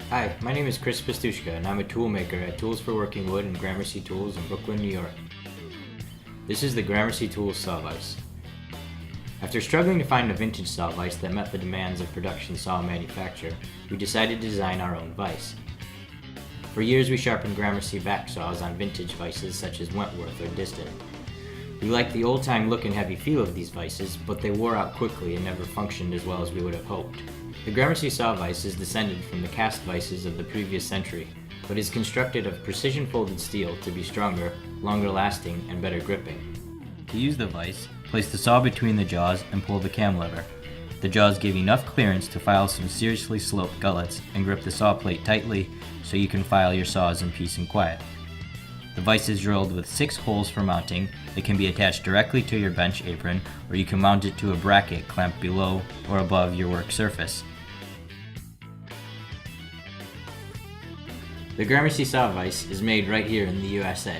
Hi, my name is Chris Pastushka and I'm a tool maker at Tools for Working Wood and Gramercy Tools in Brooklyn, New York. This is the Gramercy Tools Saw Vise. After struggling to find a vintage saw vise that met the demands of production saw manufacture, we decided to design our own vise. For years we sharpened Gramercy backsaws on vintage vises such as Wentworth or Distant. We liked the old-time look and heavy feel of these vises, but they wore out quickly and never functioned as well as we would have hoped. The Gramercy saw vise is descended from the cast vises of the previous century, but is constructed of precision-folded steel to be stronger, longer lasting, and better gripping. To use the vise, place the saw between the jaws and pull the cam lever. The jaws give enough clearance to file some seriously sloped gullets and grip the saw plate tightly so you can file your saws in peace and quiet. The vise is drilled with 6 holes for mounting that can be attached directly to your bench apron, or you can mount it to a bracket clamped below or above your work surface. The Gramercy saw vise is made right here in the USA.